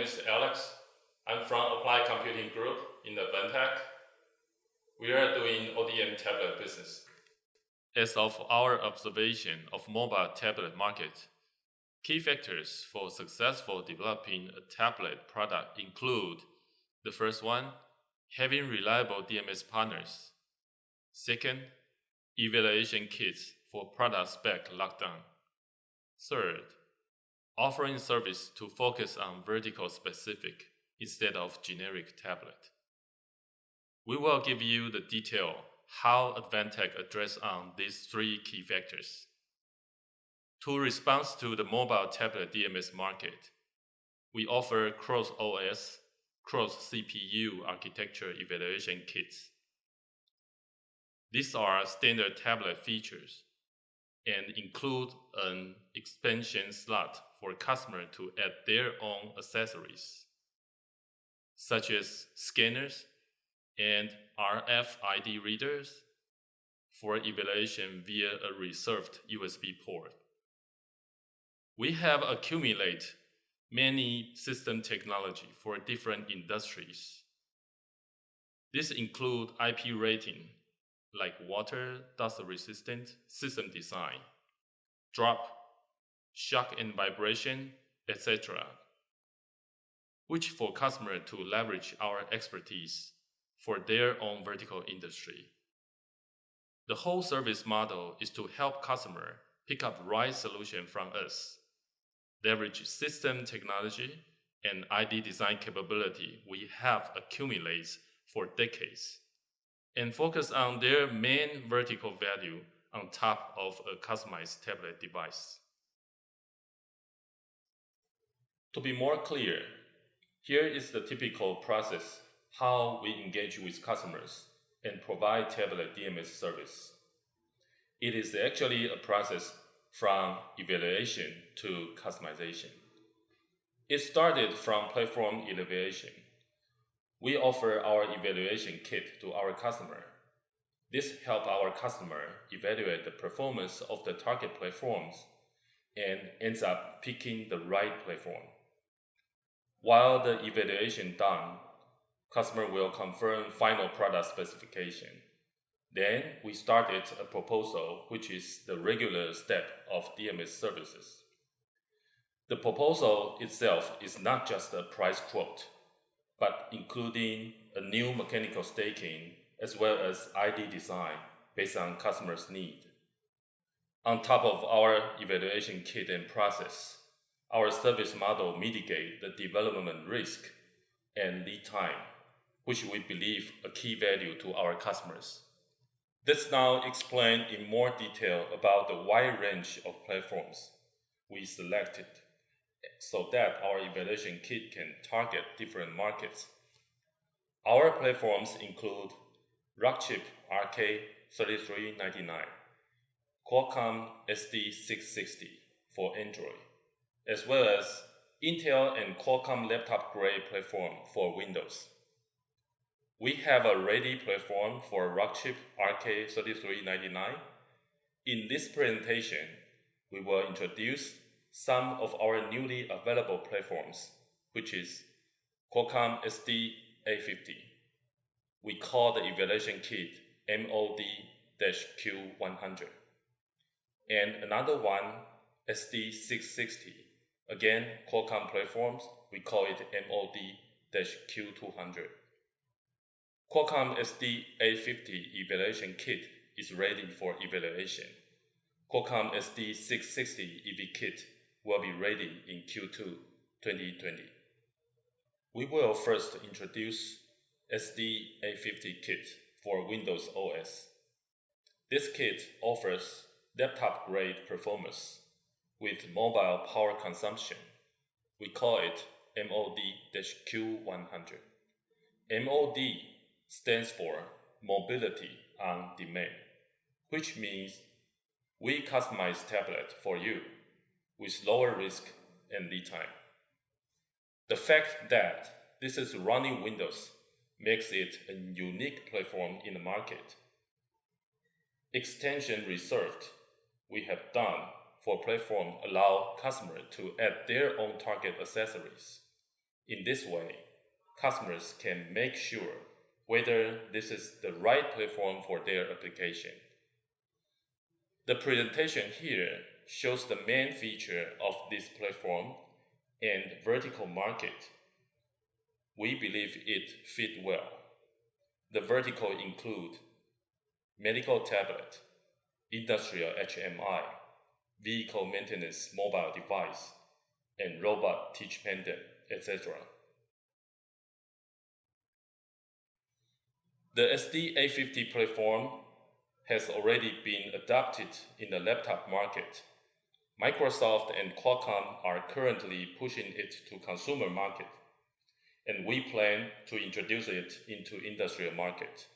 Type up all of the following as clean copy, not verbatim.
is Alex. I'm from Applied Computing Group in Advantech. We are doing ODM tablet business. As of our observation of mobile tablet market, key factors for successful developing a tablet product include the first one, having reliable DMS partners. Second, evaluation kits for product spec lockdown. Third, offering service to focus on vertical specific instead of generic tablet. We will give you the detail how Advantech address on these three key factors. To respond to the mobile tablet DMS market, we offer cross-OS, cross-CPU architecture evaluation kits. These are standard tablet features and include an expansion slot for customers to add their own accessories, such as scanners and RFID readers for evaluation via a reserved USB port. We have accumulated many system technology for different industries. These include IP rating, like water, dust resistant, system design, drop, shock and vibration, etc., which for customers to leverage our expertise for their own vertical industry. The whole service model is to help customers pick up right solution from us, leverage system technology and ID design capability we have accumulated for decades, and focus on their main vertical value on top of a customized tablet device. To be more clear, here is the typical process how we engage with customers and provide tablet DMS service. It is actually a process from evaluation to customization. It started from platform evaluation. We offer our evaluation kit to our customer. This helps our customer evaluate the performance of the target platforms and ends up picking the right platform. While the evaluation done, customer will confirm final product specification. Then we started a proposal, which is the regular step of DMS services. The proposal itself is not just a price quote, but including a new mechanical staking as well as ID design based on customer's need. On top of our evaluation kit and process, our service model mitigates the development risk and lead time, which we believe a key value to our customers. Let's now explain in more detail about the wide range of platforms we selected so that our evaluation kit can target different markets. Our platforms include Rockchip RK3399, Qualcomm SD660 for Android, as well as Intel and Qualcomm laptop-grade platform for Windows. We have a ready platform for Rockchip RK3399. In this presentation, we will introduce some of our newly available platforms, which is Qualcomm SD-A50. We call the evaluation kit MOD-Q100. And another one, SD660. Again, Qualcomm platforms, we call it MOD-Q200. Qualcomm SD-A50 Evaluation Kit is ready for evaluation. Qualcomm SD660 EV Kit will be ready in Q2 2020. We will first introduce SD-A50 Kit for Windows OS. This kit offers laptop-grade performance with mobile power consumption. We call it MOD-Q100. MOD stands for Mobility on Demand, which means we customize tablet for you with lower risk and lead time. The fact that this is running Windows makes it a unique platform in the market. Extension reserved we have done for platform allow customers to add their own target accessories. In this way, customers can make sure whether this is the right platform for their application. The presentation here shows the main feature of this platform and vertical market. We believe it fit well. The vertical include medical tablet, industrial HMI, vehicle maintenance mobile device, and robot teach pendant, etc. The SD850 platform has already been adopted in the laptop market. Microsoft and Qualcomm are currently pushing it to consumer market, and we plan to introduce it into industrial market.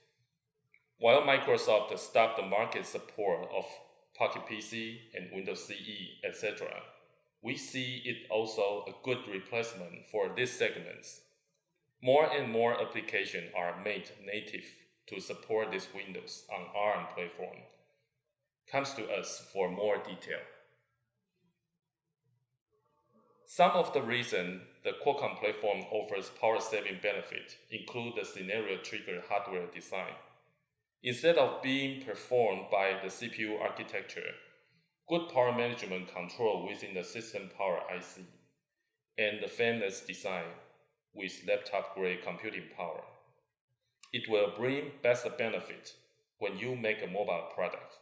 While Microsoft stopped the market support of Pocket PC and Windows CE, etc., we see it also a good replacement for these segments. More and more applications are made native to support these Windows on ARM platform. Comes to us for more detail. Some of the reasons the Qualcomm platform offers power-saving benefit include the scenario-triggered hardware design. Instead of being performed by the CPU architecture, good power management control within the system power IC, and the fanless design with laptop-grade computing power. It will bring best benefit when you make a mobile product.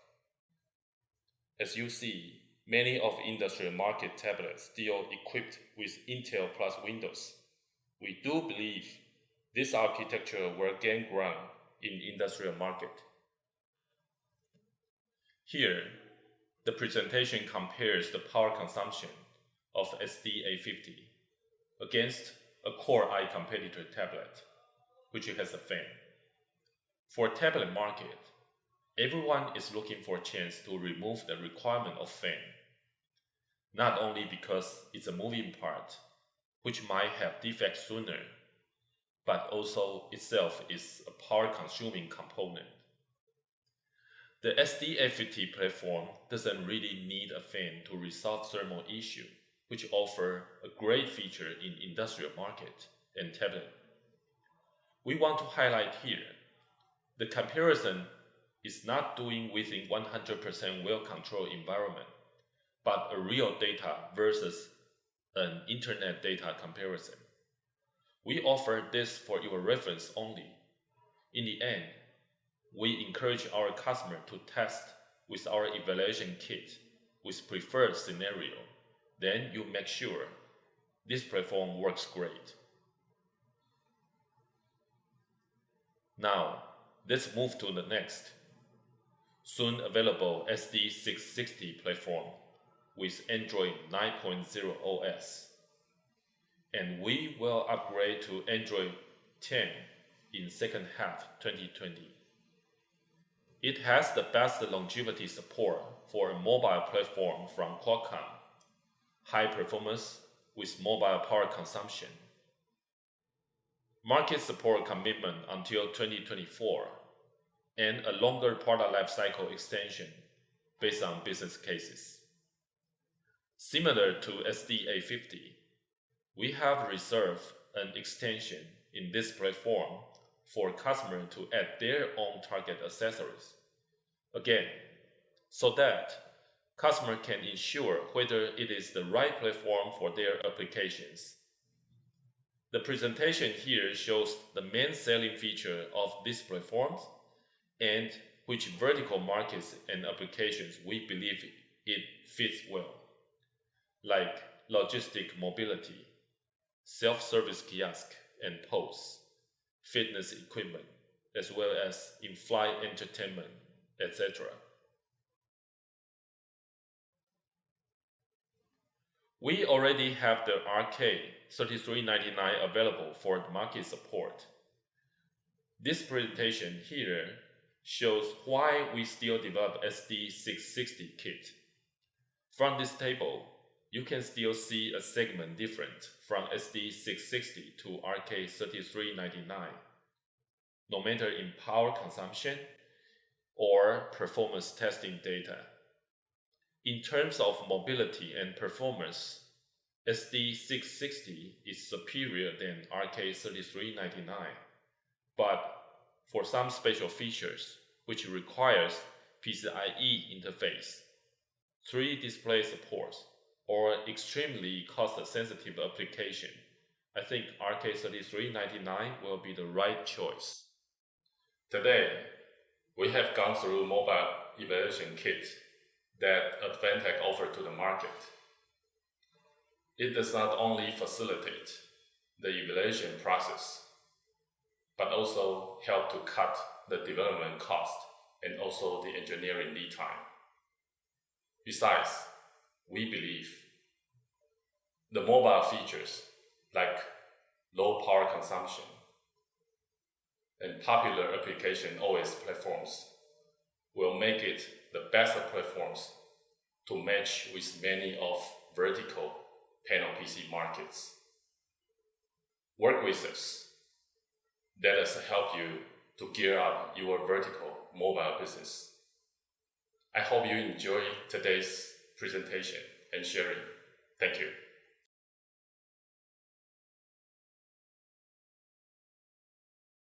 As you see, many of industrial market tablets still equipped with Intel plus Windows. We do believe this architecture will gain ground in industrial market. Here, the presentation compares the power consumption of SD850 against a Core i competitor tablet, which has a fan. For tablet market, everyone is looking for a chance to remove the requirement of fan, not only because it's a moving part, which might have defects sooner, but also itself is a power-consuming component. The SD850 platform doesn't really need a fan to resolve thermal issue, which offer a great feature in industrial market and tablet. We want to highlight here, the comparison is not doing within 100% well-controlled environment, but a real data versus an internet data comparison. We offer this for your reference only. In the end, we encourage our customer to test with our evaluation kit with preferred scenario. Then you make sure this platform works great. Now, let's move to the next. Soon available SD660 platform with Android 9.0 OS. And we will upgrade to Android 10 in second half 2020. It has the best longevity support for a mobile platform from Qualcomm, high performance with mobile power consumption, market support commitment until 2024, and a longer product lifecycle extension based on business cases. Similar to SD850, we have reserved an extension in this platform for customers to add their own target accessories. Again, so that customer can ensure whether it is the right platform for their applications. The presentation here shows the main selling feature of these platforms and which vertical markets and applications we believe it fits well, like logistic mobility, self-service kiosk and POS, fitness equipment, as well as in-flight entertainment, etc. We already have the RK3399 available for market support. This presentation here shows why we still develop SD660 kit. From this table, you can still see a segment different from SD660 to RK3399, no matter in power consumption or performance testing data. In terms of mobility and performance, SD660 is superior than RK3399, but for some special features which requires PCIe interface, 3D display support, or extremely cost-sensitive application, I think RK3399 will be the right choice. Today, we have gone through mobile evaluation kit that Advantech offered to the market. It does not only facilitate the evaluation process, but also help to cut the development cost and also the engineering lead time. Besides, we believe the mobile features like low power consumption and popular application OS platforms will make it the best platforms to match with many of vertical panel PC markets. Work with us. Let us help you to gear up your vertical mobile business. I hope you enjoy today's presentation and sharing. Thank you.